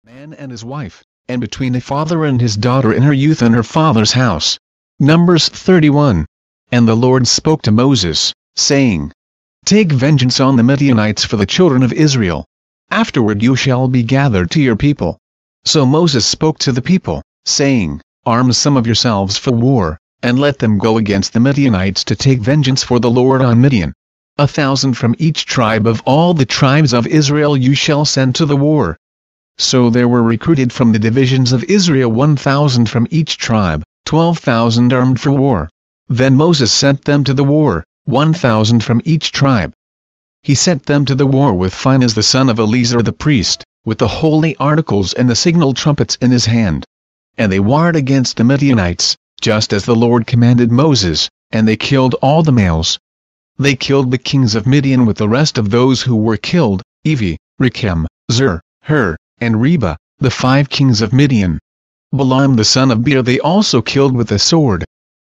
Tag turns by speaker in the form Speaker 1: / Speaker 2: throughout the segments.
Speaker 1: man and his wife, and between a father and his daughter in her youth in her father's house. Numbers 31. And the Lord spoke to Moses, saying, Take vengeance on the Midianites for the children of Israel. Afterward you shall be gathered to your people. So Moses spoke to the people, saying, Arm some of yourselves for war, and let them go against the Midianites to take vengeance for the Lord on Midian. 1,000 from each tribe of all the tribes of Israel you shall send to the war. So there were recruited from the divisions of Israel 1,000 from each tribe, 12,000 armed for war. Then Moses sent them to the war, 1,000 from each tribe. He sent them to the war with Phinehas the son of Eleazar the priest, with the holy articles and the signal trumpets in his hand. And they warred against the Midianites, just as the Lord commanded Moses, and they killed all the males. They killed the kings of Midian with the rest of those who were killed, Evi, Rechem, Zur, Hur, and Reba, the 5 kings of Midian. Balaam the son of Beor they also killed with the sword.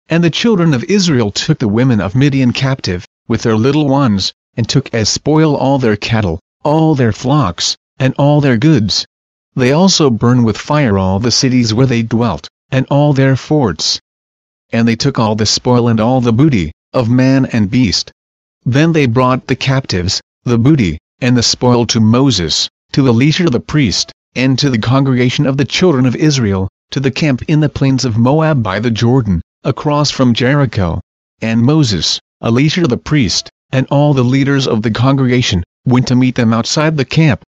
Speaker 1: And the children of Israel took the women of Midian captive, with their little ones, and took as spoil all their cattle, all their flocks, and all their goods. They also burned with fire all the cities where they dwelt, and all their forts. And they took all the spoil and all the booty, of man and beast. Then they brought the captives, the booty, and the spoil to Moses, to Eleazar the priest, and to the congregation of the children of Israel, to the camp in the plains of Moab by the Jordan, across from Jericho. And Moses, Eleazar the priest, and all the leaders of the congregation, went to meet them outside the camp.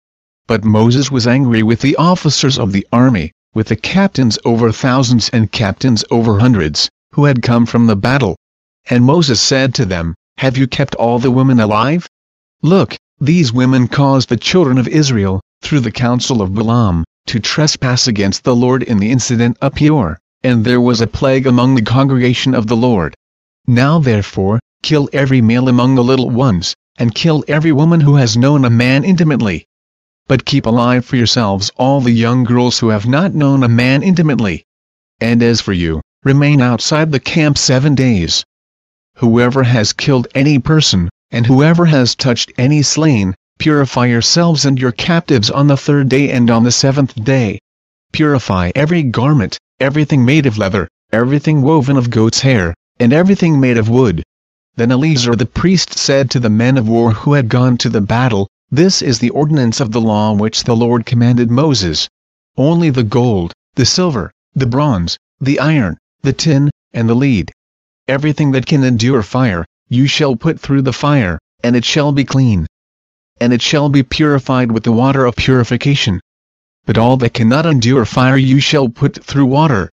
Speaker 1: But Moses was angry with the officers of the army, with the captains over thousands and captains over hundreds, who had come from the battle. And Moses said to them, Have you kept all the women alive? Look, these women caused the children of Israel, through the counsel of Balaam, to trespass against the Lord in the incident of Peor, and there was a plague among the congregation of the Lord. Now therefore, kill every male among the little ones, and kill every woman who has known a man intimately. But keep alive for yourselves all the young girls who have not known a man intimately. And as for you, remain outside the camp 7 days. Whoever has killed any person, and whoever has touched any slain, purify yourselves and your captives on the 3rd day and on the 7th day. Purify every garment, everything made of leather, everything woven of goat's hair, and everything made of wood. Then Eleazar the priest said to the men of war who had gone to the battle, This is the ordinance of the law which the Lord commanded Moses. Only the gold, the silver, the bronze, the iron, the tin, and the lead. Everything that can endure fire, you shall put through the fire, and it shall be clean. And it shall be purified with the water of purification. But all that cannot endure fire you shall put through water.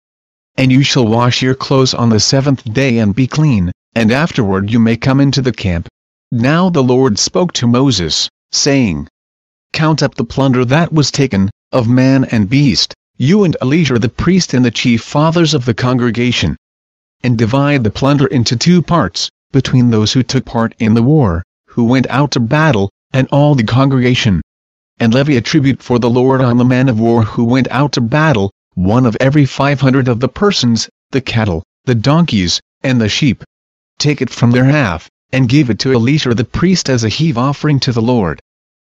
Speaker 1: And you shall wash your clothes on the 7th day and be clean, and afterward you may come into the camp. Now the Lord spoke to Moses, saying, Count up the plunder that was taken, of man and beast, you and Eleazar the priest and the chief fathers of the congregation. And divide the plunder into 2 parts, between those who took part in the war, who went out to battle, and all the congregation. And levy a tribute for the Lord on the man of war who went out to battle, 1 of every 500 of the persons, the cattle, the donkeys, and the sheep. Take it from their half, and give it to Eleazar the priest as a heave offering to the Lord.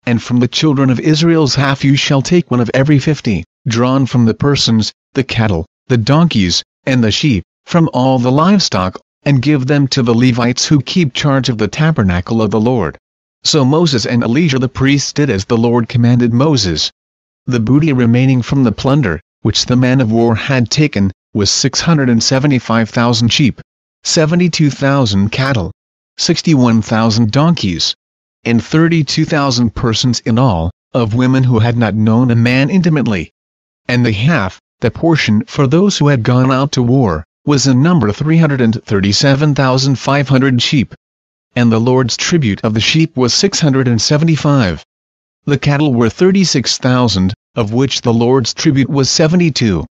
Speaker 1: And from the children of Israel's half you shall take 1 of every 50, drawn from the persons, the cattle, the donkeys, and the sheep, from all the livestock, and give them to the Levites who keep charge of the tabernacle of the Lord. So Moses and Eleazar the priest did as the Lord commanded Moses. The booty remaining from the plunder, which the man of war had taken, was 675,000 sheep, 72,000 cattle, 61,000 donkeys, and 32,000 persons in all, of women who had not known a man intimately. And the half, the portion for those who had gone out to war, was in number 337,500 sheep. And the Lord's tribute of the sheep was 675. The cattle were 36,000, of which the Lord's tribute was 72.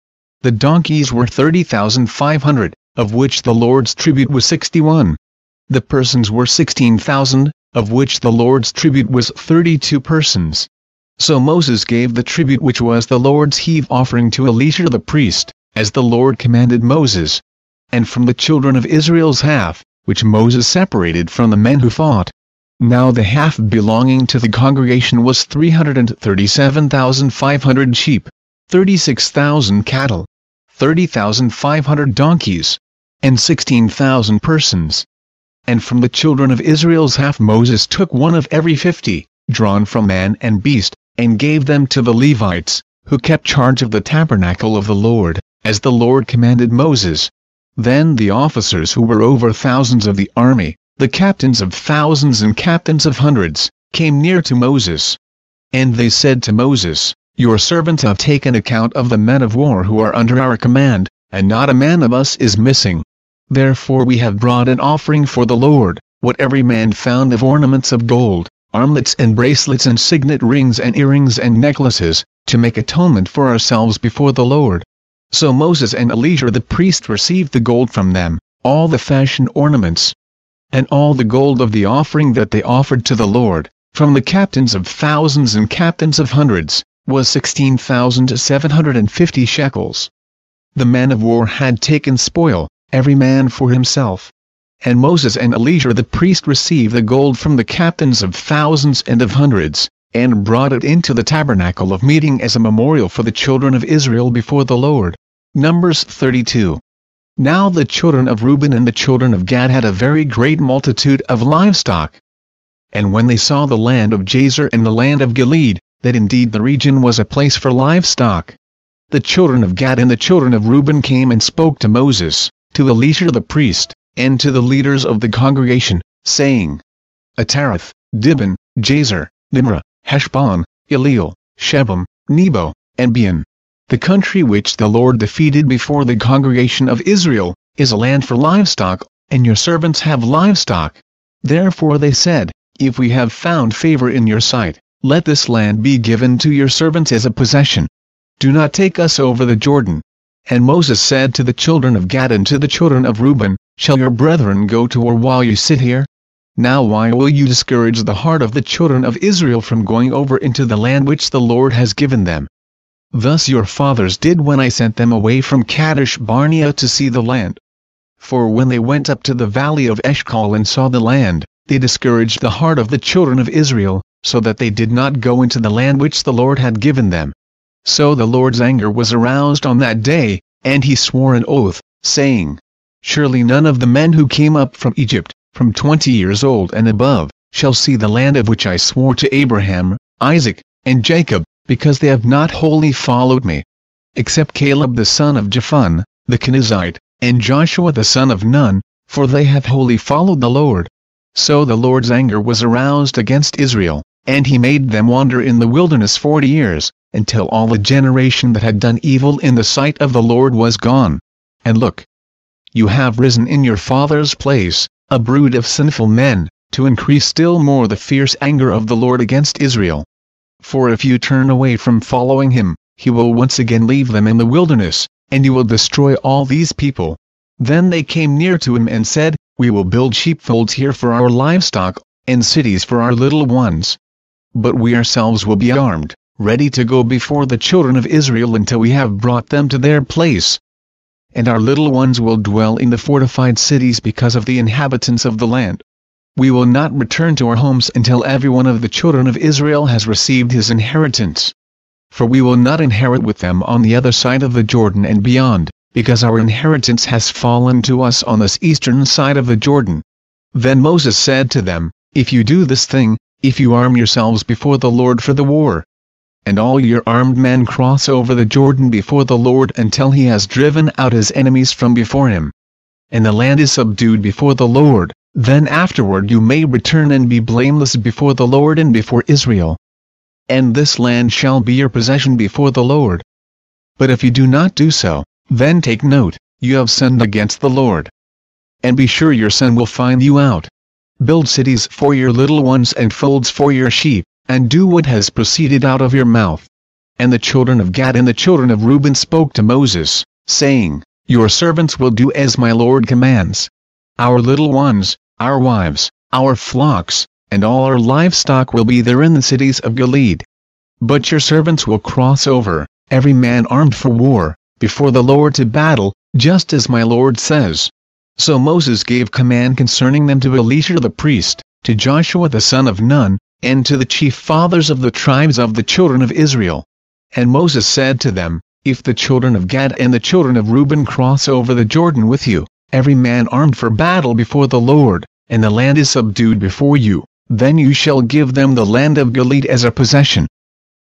Speaker 1: The donkeys were 30,500, of which the Lord's tribute was 61. The persons were 16,000, of which the Lord's tribute was 32 persons. So Moses gave the tribute which was the Lord's heave offering to Eleazar the priest, as the Lord commanded Moses. And from the children of Israel's half, which Moses separated from the men who fought, Now the half belonging to the congregation was 337,500 sheep, 36,000 cattle, 30,500 donkeys, and 16,000 persons. And from the children of Israel's half Moses took one of every 50, drawn from man and beast, and gave them to the Levites, who kept charge of the tabernacle of the Lord, as the Lord commanded Moses. Then the officers who were over thousands of the army, the captains of thousands and captains of hundreds, came near to Moses. And they said to Moses, "Your servants have taken account of the men of war who are under our command, and not a man of us is missing. Therefore we have brought an offering for the Lord, what every man found of ornaments of gold, armlets and bracelets and signet rings and earrings and necklaces, to make atonement for ourselves before the Lord." So Moses and Eleazar the priest received the gold from them, all the fashion ornaments, and all the gold of the offering that they offered to the Lord, from the captains of thousands and captains of hundreds, was 16,750 shekels. The men of war had taken spoil, every man for himself. And Moses and Eleazar the priest received the gold from the captains of thousands and of hundreds, and brought it into the tabernacle of meeting as a memorial for the children of Israel before the Lord. Numbers 32. Now the children of Reuben and the children of Gad had a very great multitude of livestock. And when they saw the land of Jazer and the land of Gilead, that indeed the region was a place for livestock, the children of Gad and the children of Reuben came and spoke to Moses, to Eleazar the priest, and to the leaders of the congregation, saying, Atarath, Dibon, Jazer, Nimrah, Heshbon, Eliel, Shebam, Nebo, and Beon. The country which the Lord defeated before the congregation of Israel, is a land for livestock, and your servants have livestock. Therefore they said, If we have found favor in your sight, let this land be given to your servants as a possession. Do not take us over the Jordan. And Moses said to the children of Gad and to the children of Reuben, Shall your brethren go to war while you sit here? Now why will you discourage the heart of the children of Israel from going over into the land which the Lord has given them? Thus your fathers did when I sent them away from Kadesh Barnea to see the land. For when they went up to the valley of Eshcol and saw the land, they discouraged the heart of the children of Israel, so that they did not go into the land which the Lord had given them. So the Lord's anger was aroused on that day, and he swore an oath, saying, Surely none of the men who came up from Egypt, from 20 years old and above, shall see the land of which I swore to Abraham, Isaac, and Jacob, because they have not wholly followed me. Except Caleb the son of Jephunneh, the Kenizzite, and Joshua the son of Nun, for they have wholly followed the Lord. So the Lord's anger was aroused against Israel, and he made them wander in the wilderness 40 years, until all the generation that had done evil in the sight of the Lord was gone. And look, you have risen in your father's place, a brood of sinful men, to increase still more the fierce anger of the Lord against Israel. For if you turn away from following him, he will once again leave them in the wilderness, and you will destroy all these people. Then they came near to him and said, We will build sheepfolds here for our livestock, and cities for our little ones. But we ourselves will be armed, ready to go before the children of Israel until we have brought them to their place. And our little ones will dwell in the fortified cities because of the inhabitants of the land. We will not return to our homes until every one of the children of Israel has received his inheritance. For we will not inherit with them on the other side of the Jordan and beyond, because our inheritance has fallen to us on this eastern side of the Jordan. Then Moses said to them, If you do this thing, if you arm yourselves before the Lord for the war, and all your armed men cross over the Jordan before the Lord until he has driven out his enemies from before him, and the land is subdued before the Lord, then afterward you may return and be blameless before the Lord and before Israel. And this land shall be your possession before the Lord. But if you do not do so, then take note, you have sinned against the Lord. And be sure your sin will find you out. Build cities for your little ones and folds for your sheep, and do what has proceeded out of your mouth. And the children of Gad and the children of Reuben spoke to Moses, saying, Your servants will do as my Lord commands. Our little ones, our wives, our flocks, and all our livestock will be there in the cities of Gilead. But your servants will cross over, every man armed for war, before the Lord to battle, just as my Lord says. So Moses gave command concerning them to Eleazar the priest, to Joshua the son of Nun, and to the chief fathers of the tribes of the children of Israel. And Moses said to them, If the children of Gad and the children of Reuben cross over the Jordan with you, every man armed for battle before the Lord, and the land is subdued before you, then you shall give them the land of Gilead as a possession.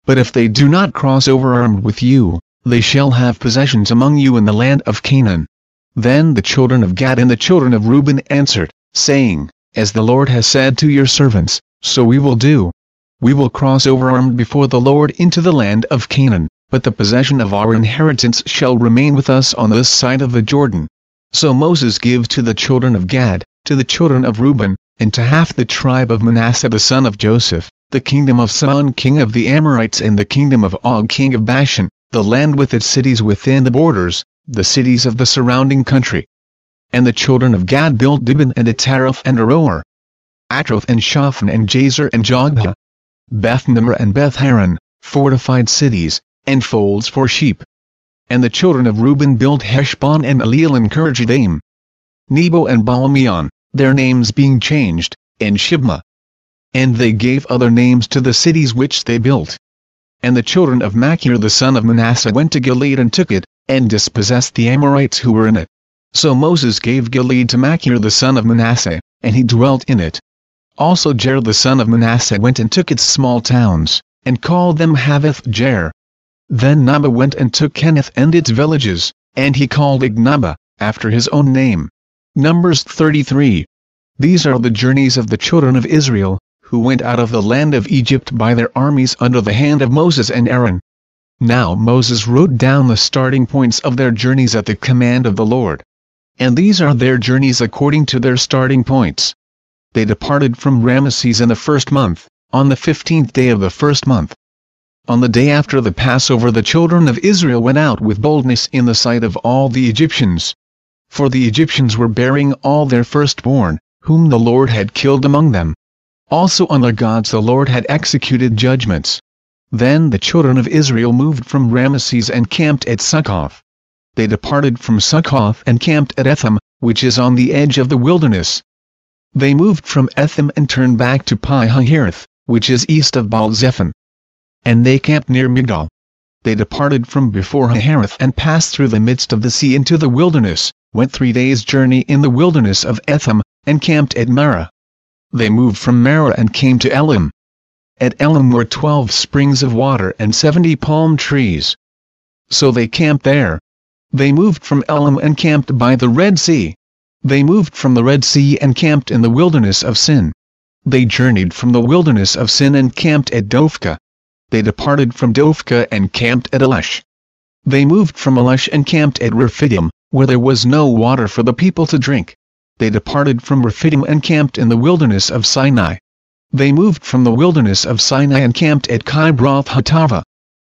Speaker 1: But if they do not cross over armed with you, they shall have possessions among you in the land of Canaan. Then the children of Gad and the children of Reuben answered, saying, As the Lord has said to your servants, so we will do. We will cross over armed before the Lord into the land of Canaan, but the possession of our inheritance shall remain with us on this side of the Jordan. So Moses gave to the children of Gad, to the children of Reuben, and to half the tribe of Manasseh the son of Joseph, the kingdom of Sihon king of the Amorites and the kingdom of Og king of Bashan, the land with its cities within the borders, the cities of the surrounding country. And the children of Gad built Dibon and Ataroth and Aroer, Atroth and Shaphan and Jazer and Jogbah, Beth-nimrah and Beth-haran, fortified cities, and folds for sheep. And the children of Reuben built Heshbon and Eliel and Kirjathaim, Nebo and Baal-meon, their names being changed, and Shibmah. And they gave other names to the cities which they built. And the children of Machir the son of Manasseh went to Gilead and took it, and dispossessed the Amorites who were in it. So Moses gave Gilead to Machir the son of Manasseh, and he dwelt in it. Also Jair the son of Manasseh went and took its small towns, and called them Havoth-Jair. Then Nabah went and took Kenneth and its villages, and he called it Nabah, after his own name. Numbers 33. These are the journeys of the children of Israel, who went out of the land of Egypt by their armies under the hand of Moses and Aaron. Now Moses wrote down the starting points of their journeys at the command of the Lord. And these are their journeys according to their starting points. They departed from Ramesses in the first month, on the 15th day of the first month. On the day after the Passover the children of Israel went out with boldness in the sight of all the Egyptians. For the Egyptians were bearing all their firstborn, whom the Lord had killed among them. Also on their gods the Lord had executed judgments. Then the children of Israel moved from Ramesses and camped at Succoth. They departed from Succoth and camped at Etham, which is on the edge of the wilderness. They moved from Etham and turned back to Pi-hahiroth, which is east of Baal-zephon. And they camped near Migdol. They departed from before Hahiroth and passed through the midst of the sea into the wilderness, went 3 days' journey in the wilderness of Etham, and camped at Marah. They moved from Marah and came to Elim. At Elim were 12 springs of water and 70 palm trees. So they camped there. They moved from Elim and camped by the Red Sea. They moved from the Red Sea and camped in the wilderness of Sin. They journeyed from the wilderness of Sin and camped at Dophkah. They departed from Dophkah and camped at Elash. They moved from Elash and camped at Rephidim, where there was no water for the people to drink. They departed from Rephidim and camped in the wilderness of Sinai. They moved from the wilderness of Sinai and camped at Kibroth-Hattava.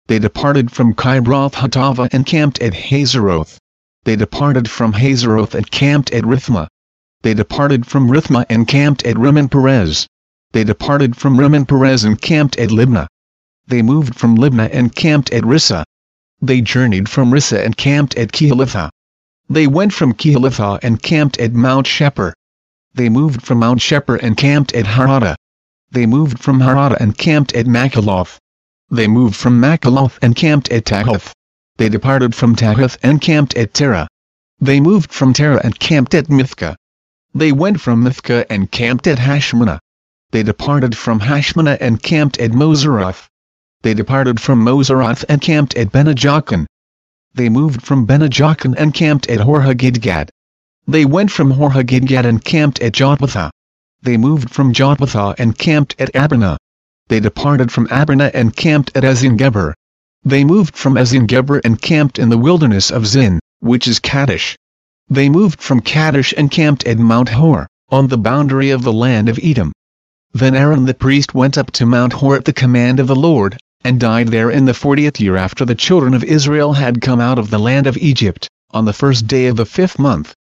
Speaker 1: They departed from Kibroth-Hattava and camped at Hazeroth. They departed from Hazeroth and camped at Rithmah. They departed from Rithmah and camped at Rimmon-Perez. They departed from Rimmon-Perez and camped at Libnah. They moved from Libnah and camped at Rissah. They journeyed from Rissah and camped at Kehelathah. They went from Kehelathah and camped at Mount Shepher. They moved from Mount Shepher and camped at Harada. They moved from Harada and camped at Makaloth. They moved from Makaloth and camped at Tahath. They departed from Tahath and camped at Terah. They moved from Terah and camped at Mithkah. They went from Mithkah and camped at Hashmanah. They departed from Hashmanah and camped at Moseroth. They departed from Moseroth and camped at Benajachan. They moved from Benajachan and camped at Horhagidgad. They went from Horhagidgad and camped at Jotbathah. They moved from Jotbathah and camped at Abana. They departed from Abana and camped at Ezingeber. They moved from Ezingeber and camped in the wilderness of Zin, which is Kadesh. They moved from Kadesh and camped at Mount Hor, on the boundary of the land of Edom. Then Aaron the priest went up to Mount Hor at the command of the Lord, and died there in the 40th year after the children of Israel had come out of the land of Egypt, on the first day of the 5th month.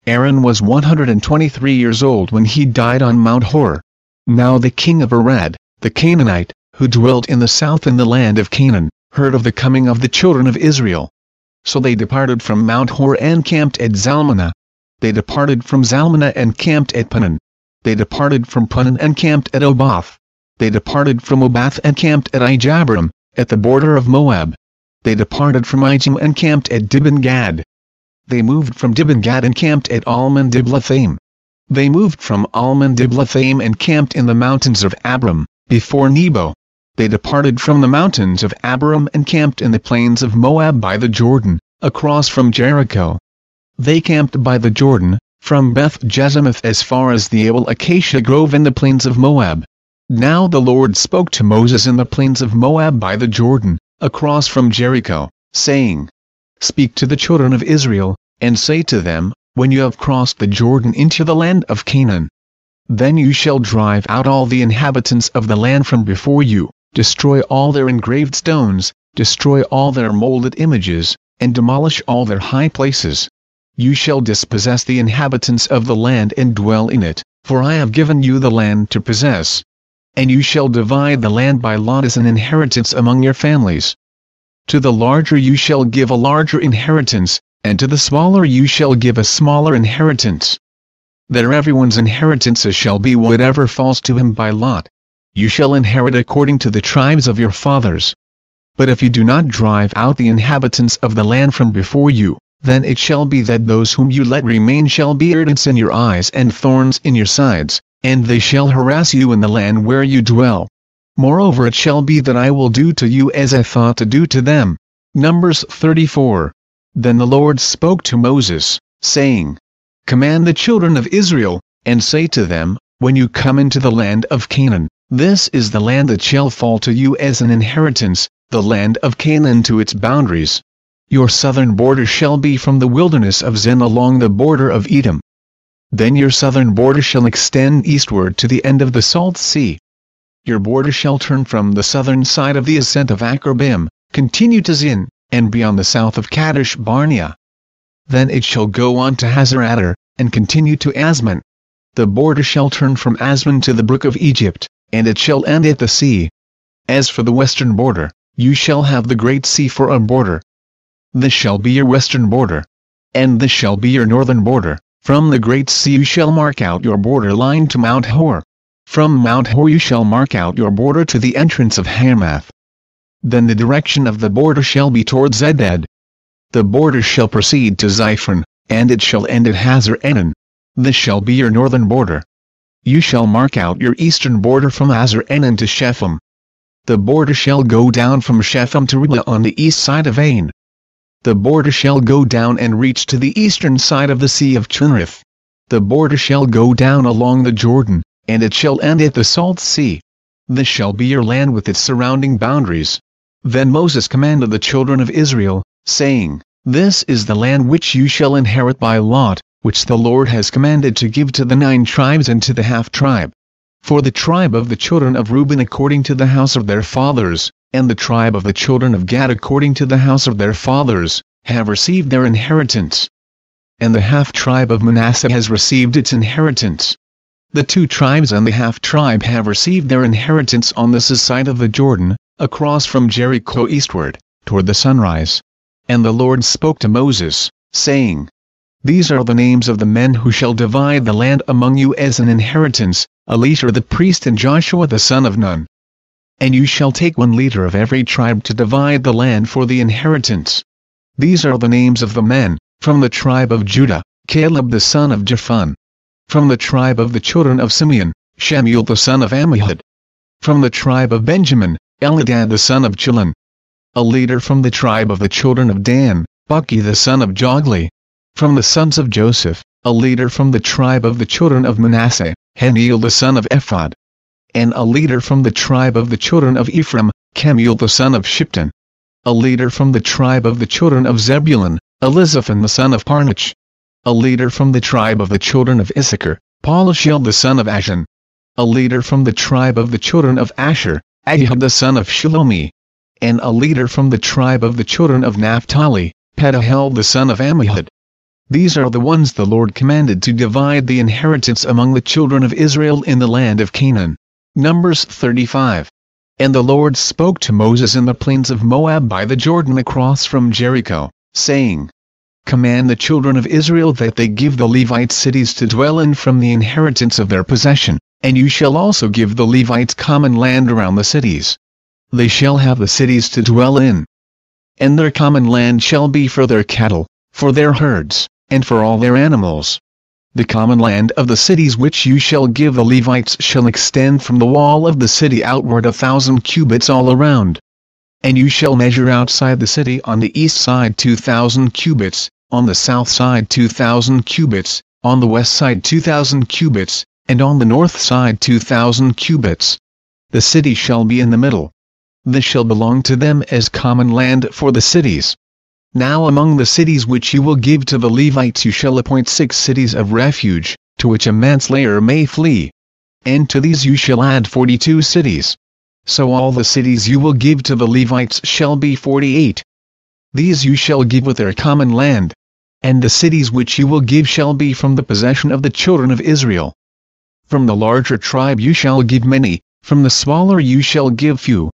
Speaker 1: Aaron was 123 years old when he died on Mount Hor. Now the king of Arad, the Canaanite, who dwelt in the south in the land of Canaan, heard of the coming of the children of Israel. So they departed from Mount Hor and camped at Zalmanah. They departed from Zalmanah and camped at Panan. They departed from Punan and camped at Oboth. They departed from Oboth and camped at Ijabarim, at the border of Moab. They departed from Ijim and camped at Dibon-Gad. They moved from Dibon-Gad and camped at Almon-Diblathaim. They moved from Almon-Diblathaim and camped in the mountains of Abiram, before Nebo. They departed from the mountains of Abiram and camped in the plains of Moab by the Jordan, across from Jericho. They camped by the Jordan, from Beth-Jezimoth as far as the Abel Acacia Grove in the plains of Moab. Now the Lord spoke to Moses in the plains of Moab by the Jordan, across from Jericho, saying, Speak to the children of Israel, and say to them, When you have crossed the Jordan into the land of Canaan, then you shall drive out all the inhabitants of the land from before you, destroy all their engraved stones, destroy all their molded images, and demolish all their high places. You shall dispossess the inhabitants of the land and dwell in it, for I have given you the land to possess. And you shall divide the land by lot as an inheritance among your families. To the larger you shall give a larger inheritance, and to the smaller you shall give a smaller inheritance. That everyone's inheritances shall be whatever falls to him by lot. You shall inherit according to the tribes of your fathers. But if you do not drive out the inhabitants of the land from before you, then it shall be that those whom you let remain shall be irritants in your eyes and thorns in your sides, and they shall harass you in the land where you dwell. Moreover it shall be that I will do to you as I thought to do to them. Numbers 34. Then the Lord spoke to Moses, saying, Command the children of Israel, and say to them, When you come into the land of Canaan, this is the land that shall fall to you as an inheritance, the land of Canaan to its boundaries. Your southern border shall be from the wilderness of Zin along the border of Edom. Then your southern border shall extend eastward to the end of the Salt Sea. Your border shall turn from the southern side of the ascent of Akrabim, continue to Zin, and be on the south of Kadesh Barnea. Then it shall go on to Hazar-Adar, and continue to Asmon. The border shall turn from Asmon to the brook of Egypt, and it shall end at the sea. As for the western border, you shall have the great sea for a border. This shall be your western border. And this shall be your northern border. From the great sea you shall mark out your border line to Mount Hor. From Mount Hor you shall mark out your border to the entrance of Hamath. Then the direction of the border shall be toward Zedad. The border shall proceed to Ziphron, and it shall end at Hazar-Enan. This shall be your northern border. You shall mark out your eastern border from Hazar-Enan to Shephem. The border shall go down from Shephem to Riblah on the east side of Ain. The border shall go down and reach to the eastern side of the Sea of Chinrith. The border shall go down along the Jordan, and it shall end at the Salt Sea. This shall be your land with its surrounding boundaries. Then Moses commanded the children of Israel, saying, This is the land which you shall inherit by lot, which the Lord has commanded to give to the 9 tribes and to the half-tribe. For the tribe of the children of Reuben according to the house of their fathers, and the tribe of the children of Gad according to the house of their fathers, have received their inheritance. And the half-tribe of Manasseh has received its inheritance. The 2 tribes and the half-tribe have received their inheritance on this side of the Jordan, across from Jericho eastward, toward the sunrise. And the Lord spoke to Moses, saying, These are the names of the men who shall divide the land among you as an inheritance, Elisha the priest and Joshua the son of Nun. And you shall take 1 leader of every tribe to divide the land for the inheritance. These are the names of the men, from the tribe of Judah, Caleb the son of Jephunneh. From the tribe of the children of Simeon, Shemuel the son of Ammihud. From the tribe of Benjamin, Elidad the son of Chelon. A leader from the tribe of the children of Dan, Buki the son of Jogli. From the sons of Joseph, a leader from the tribe of the children of Manasseh, Haniel the son of Ephod. And a leader from the tribe of the children of Ephraim, Kemuel the son of Shipton. A leader from the tribe of the children of Zebulun, Elizaphan the son of Parnach. A leader from the tribe of the children of Issachar, Palushiel the son of Ashon. A leader from the tribe of the children of Asher, Ahihud the son of Shelomi. And a leader from the tribe of the children of Naphtali, Pedahel the son of Ammihud. These are the ones the Lord commanded to divide the inheritance among the children of Israel in the land of Canaan. Numbers 35. And the Lord spoke to Moses in the plains of Moab by the Jordan across from Jericho, saying, command the children of Israel that they give the Levites cities to dwell in from the inheritance of their possession, and you shall also give the Levites common land around the cities. They shall have the cities to dwell in. And their common land shall be for their cattle, for their herds, and for all their animals. The common land of the cities which you shall give the Levites shall extend from the wall of the city outward 1,000 cubits all around. And you shall measure outside the city on the east side 2,000 cubits, on the south side 2,000 cubits, on the west side 2,000 cubits, and on the north side 2,000 cubits. The city shall be in the middle. This shall belong to them as common land for the cities. Now among the cities which you will give to the Levites you shall appoint 6 cities of refuge, to which a manslayer may flee. And to these you shall add 42 cities. So all the cities you will give to the Levites shall be 48. These you shall give with their common land. And the cities which you will give shall be from the possession of the children of Israel. From the larger tribe you shall give many, from the smaller you shall give few.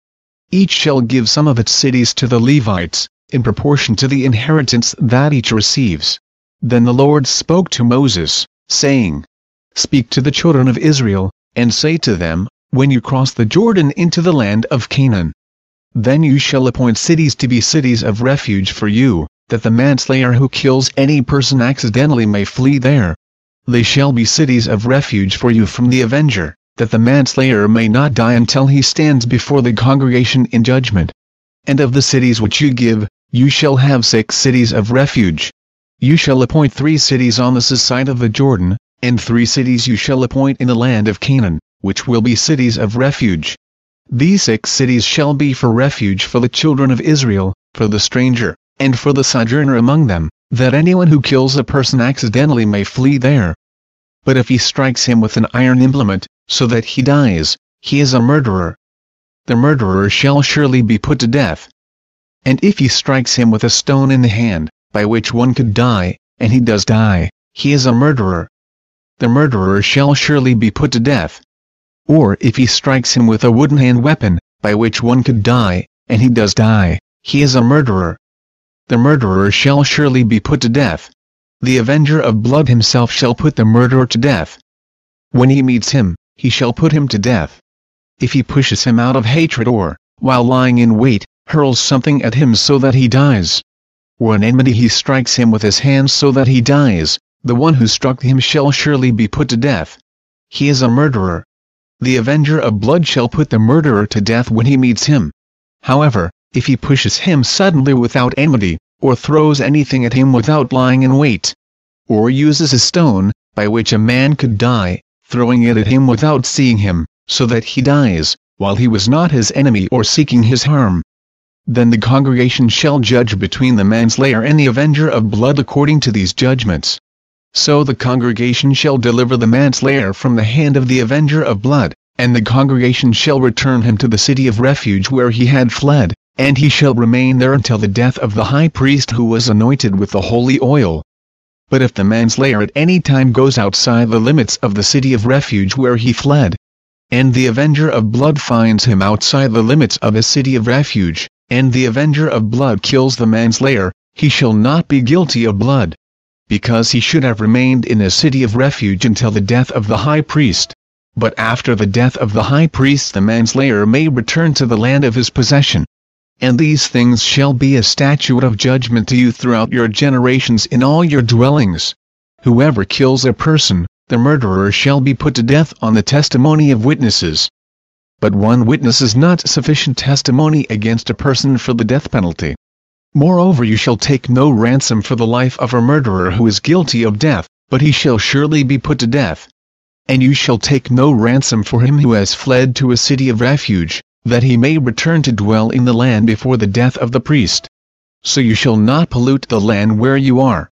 Speaker 1: Each shall give some of its cities to the Levites, in proportion to the inheritance that each receives. Then the Lord spoke to Moses, saying, Speak to the children of Israel, and say to them, When you cross the Jordan into the land of Canaan, then you shall appoint cities to be cities of refuge for you, that the manslayer who kills any person accidentally may flee there. They shall be cities of refuge for you from the avenger, that the manslayer may not die until he stands before the congregation in judgment. And of the cities which you give, you shall have 6 cities of refuge. You shall appoint 3 cities on this side of the Jordan, and 3 cities you shall appoint in the land of Canaan, which will be cities of refuge. These 6 cities shall be for refuge for the children of Israel, for the stranger, and for the sojourner among them, that anyone who kills a person accidentally may flee there. But if he strikes him with an iron implement, so that he dies, he is a murderer. The murderer shall surely be put to death. And if he strikes him with a stone in the hand, by which one could die, and he does die, he is a murderer. The murderer shall surely be put to death. Or if he strikes him with a wooden hand weapon, by which one could die, and he does die, he is a murderer. The murderer shall surely be put to death. The avenger of blood himself shall put the murderer to death. When he meets him, he shall put him to death. If he pushes him out of hatred or, while lying in wait, hurls something at him so that he dies, or in enmity he strikes him with his hands so that he dies, the one who struck him shall surely be put to death. He is a murderer. The avenger of blood shall put the murderer to death when he meets him. However, if he pushes him suddenly without enmity, or throws anything at him without lying in wait, or uses a stone, by which a man could die, throwing it at him without seeing him, so that he dies, while he was not his enemy or seeking his harm, then the congregation shall judge between the manslayer and the avenger of blood according to these judgments. So the congregation shall deliver the manslayer from the hand of the avenger of blood, and the congregation shall return him to the city of refuge where he had fled, and he shall remain there until the death of the high priest who was anointed with the holy oil. But if the manslayer at any time goes outside the limits of the city of refuge where he fled, and the avenger of blood finds him outside the limits of his city of refuge, and the avenger of blood kills the manslayer, he shall not be guilty of blood, because he should have remained in his city of refuge until the death of the high priest. But after the death of the high priest the manslayer may return to the land of his possession. And these things shall be a statute of judgment to you throughout your generations in all your dwellings. Whoever kills a person, the murderer shall be put to death on the testimony of witnesses. But one witness is not sufficient testimony against a person for the death penalty. Moreover, you shall take no ransom for the life of a murderer who is guilty of death, but he shall surely be put to death. And you shall take no ransom for him who has fled to a city of refuge, that he may return to dwell in the land before the death of the priest. So you shall not pollute the land where you are.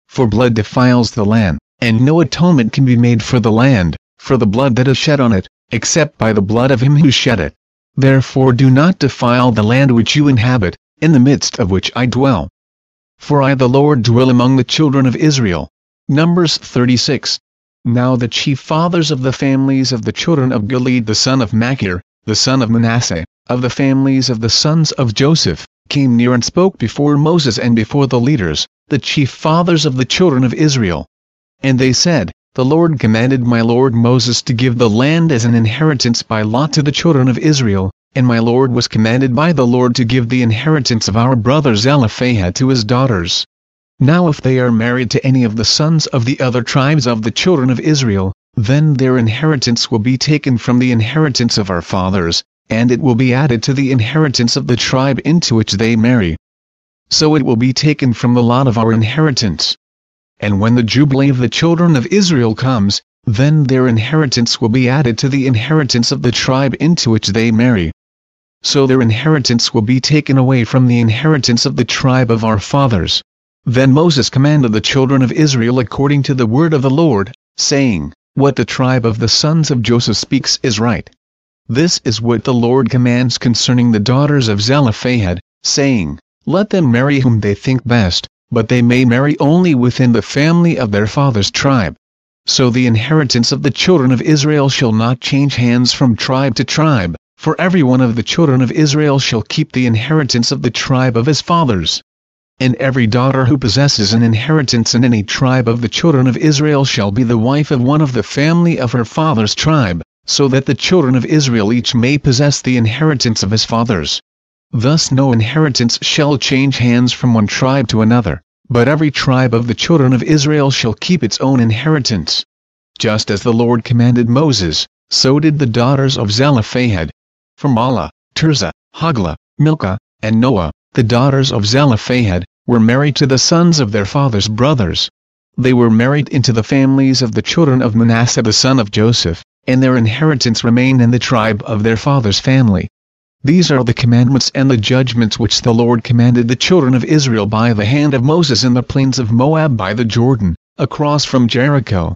Speaker 1: For blood defiles the land, and no atonement can be made for the land, for the blood that is shed on it, except by the blood of him who shed it. Therefore do not defile the land which you inhabit, in the midst of which I dwell. For I the Lord dwell among the children of Israel. Numbers 36. Now the chief fathers of the families of the children of Gilead the son of Machir, the son of Manasseh, of the families of the sons of Joseph, came near and spoke before Moses and before the leaders, the chief fathers of the children of Israel. And they said, "The Lord commanded my lord Moses to give the land as an inheritance by lot to the children of Israel, and my lord was commanded by the Lord to give the inheritance of our brother Zelophehad to his daughters. Now if they are married to any of the sons of the other tribes of the children of Israel, then their inheritance will be taken from the inheritance of our fathers, and it will be added to the inheritance of the tribe into which they marry. So it will be taken from the lot of our inheritance. And when the jubilee of the children of Israel comes, then their inheritance will be added to the inheritance of the tribe into which they marry. So their inheritance will be taken away from the inheritance of the tribe of our fathers." Then Moses commanded the children of Israel according to the word of the Lord, saying, "What the tribe of the sons of Joseph speaks is right. This is what the Lord commands concerning the daughters of Zelophehad, saying, Let them marry whom they think best, but they may marry only within the family of their father's tribe. So the inheritance of the children of Israel shall not change hands from tribe to tribe, for every one of the children of Israel shall keep the inheritance of the tribe of his fathers. And every daughter who possesses an inheritance in any tribe of the children of Israel shall be the wife of one of the family of her father's tribe, so that the children of Israel each may possess the inheritance of his fathers. Thus no inheritance shall change hands from one tribe to another, but every tribe of the children of Israel shall keep its own inheritance. Just as the Lord commanded Moses, so did the daughters of Zelophehad. For Mahlah, Tirzah, Hoglah, Milcah, and Noah, the daughters of Zelophehad, were married to the sons of their father's brothers. They were married into the families of the children of Manasseh the son of Joseph, and their inheritance remained in the tribe of their father's family. These are the commandments and the judgments which the Lord commanded the children of Israel by the hand of Moses in the plains of Moab by the Jordan, across from Jericho.